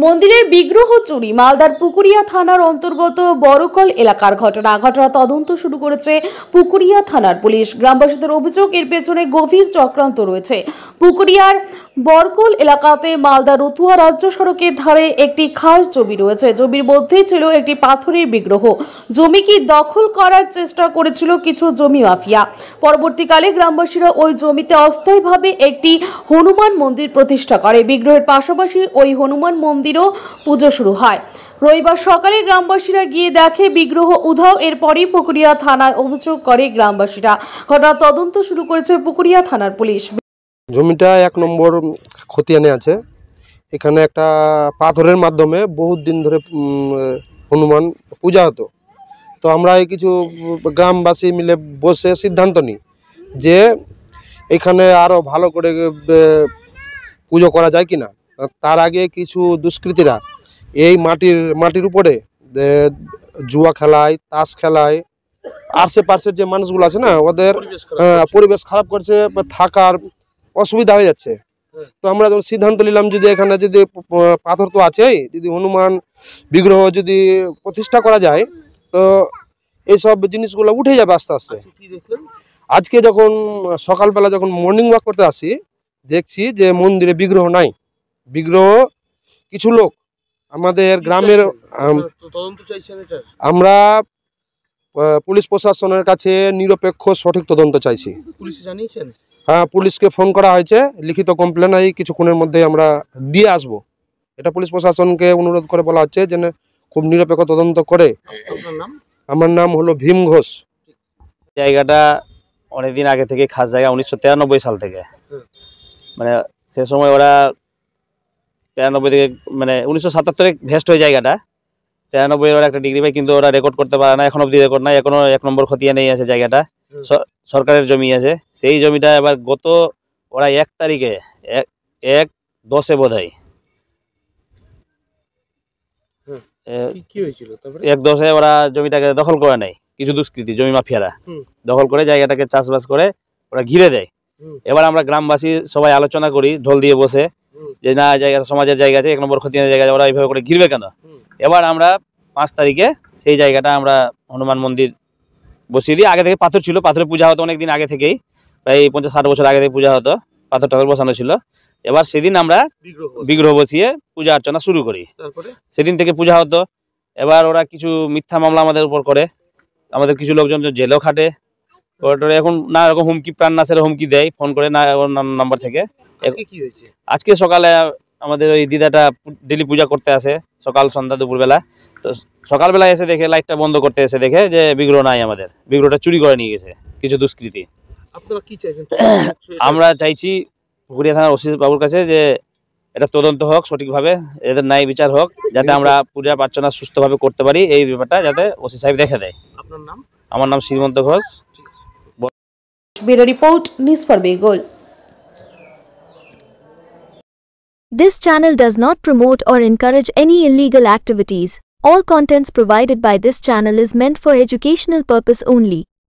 মন্দিরের বিগ্রহ চুরি মালদার পুকুরিয়া থানার অন্তর্গত বড়কল এলাকার ঘটনা তদন্ত শুরু করেছে পুকুরিয়া থানার পুলিশ। গ্রামবাসীদের অভিযোগ এর পেছনে গভীর চক্রান্ত রয়েছে। পুকুরিয়ার বড়কল এলাকাতে মালদা রতুয়া রাজ্য সড়কের ধারে একটি খাস জমি রয়েছে। জমির মধ্যেই ছিল একটি পাথরের বিগ্রহ। জমি কি দখল করার চেষ্টা করেছিল কিছু জমি মাফিয়া। পরবর্তীকালে গ্রামবাসীরা ওই জমিতে অস্থায়ীভাবে একটি হনুমান মন্দির প্রতিষ্ঠা করে। বিগ্রহের পাশাপাশি ওই হনুমান মন্দিরও পুজো শুরু হয়। রবিবার সকালে গ্রামবাসীরা গিয়ে দেখে বিগ্রহ উধাও। এরপরই পুকুরিয়া থানায় অভিযোগ করে গ্রামবাসীরা। ঘটনার তদন্ত শুরু করেছে পুকুরিয়া থানার পুলিশ। জমিটা 1 নম্বর খতিয়ানে আছে। এখানে একটা পাথরের মাধ্যমে বহুত দিন ধরে হনুমান পূজা হতো। তো আমরা এই কিছু গ্রামবাসী মিলে বসে সিদ্ধান্ত নিই যে এখানে আরও ভালো করে পুজো করা যায় কিনা। তার আগে কিছু দুষ্কৃতীরা এই মাটির উপরে জুয়া খেলায়, তাস খেলায়, আশেপাশের যে মানুষগুলো আছে না ওদের পরিবেশ খারাপ করছে, থাকার অসুবিধা হয়ে যাচ্ছে। তো আমরা যখন সিদ্ধান্ত নিলাম যদি এখানে যদি পাথর তো আছেই, যদি হনুমান বিগ্রহ যদি প্রতিষ্ঠা করা যায় তো এইসব জিনিসগুলো উঠে যাবে আস্তে আস্তে। আজকে যখন সকালবেলা যখন মর্নিং ওয়াক করতে আসি দেখছি যে মন্দিরে বিগ্রহ নাই। বিগ্রহ কিছু লোক আমাদের গ্রামের আমরা পুলিশ প্রশাসনের কাছে নিরপেক্ষ সঠিক তদন্ত চাইছি। হ্যাঁ, পুলিশকে ফোন করা হয়েছে, লিখিত কমপ্লেন এই কিছুক্ষণের মধ্যে আমরা দিয়ে আসব। এটা পুলিশ প্রশাসনকে অনুরোধ করে বলা হচ্ছে যেন খুব নিরপেক্ষ তদন্ত করে। আমার নাম হলো ভীম ঘোষ। জায়গাটা অনেকদিন আগে থেকে খাস জায়গা, 1993 সাল থেকে। মানে সে সময় ওরা 93 থেকে মানে 1977 ভেস্ট হয়ে জায়গাটা। 93 ওরা একটা ডিগ্রি পায়, কিন্তু ওরা রেকর্ড করতে পারে না, এখন অব্দি রেকর্ড নাই। এখনো 1 নম্বর খতিয়া নেই আছে জায়গাটা, সরকারের জমি আছে। সেই জমিটা এবার গত ওরা 1 তারিখে 1/10 বোধ হয় 1/10 ওরা জমিটাকে দখল করে নেয়। কিছু দুষ্কৃতী জমি মাফিয়ারা দখল করে জায়গাটাকে চাষবাস করে ওরা ঘিরে দেয়। এবার আমরা গ্রামবাসী সবাই আলোচনা করি ঢোল দিয়ে বসে যে না, জায়গা সমাজের জায়গা আছে, 1 নম্বর খতিয়ানের জায়গা, ওরা এইভাবে করে ঘিরবে কেন। এবার আমরা 5 তারিখে সেই জায়গাটা আমরা হনুমান মন্দির বসিয়ে দিই। আগে থেকে পাথর ছিল, পাথরে পূজা হতো অনেকদিন আগে থেকেই, প্রায় 50-60 বছর আগে থেকে পূজা হতো, পাথর টাথর বসানো ছিল। এবার সেদিন আমরা বিগ্রহ বসিয়ে পূজা অর্চনা শুরু করি। সেদিন থেকে পূজা হতো। এবার ওরা কিছু মিথ্যা মামলা আমাদের উপর করে, আমাদের কিছু লোকজন জেলেও খাটে। এখন না এরকম হুমকি, প্রাণনাশের হুমকি দেয় ফোন করে না নাম্বার থেকে। আজকে সকালে আমাদের ওই দিদাটা ডেলি পূজা করতে আসে, সকাল সন্ধ্যা দুপুরবেলা। তো সকালবেলা এসে দেখে লাইটটা বন্ধ করতে এসে দেখে যে বিগ্রহ নাই, আমাদের বিগ্রহটা চুরি করে নিয়ে গেছে কিছু দুষ্কৃতী। আমরা চাইছি পুকুরিয়া থানার ওসি বাবুর কাছে যে এটা তদন্ত হোক সঠিকভাবে, এদের ন্যায় বিচার হোক, যাতে আমরা পূজা প্রার্থনা সুস্থভাবে করতে পারি। এই ব্যাপারটা যাতে ওসি সাহেব দেখে দেয়। আপনার নাম? আমার নাম Shrimanta Ghosh. Bureau report, news for Bengal. This channel does not promote or encourage any illegal activities. All contents provided by this channel is meant for educational purpose only.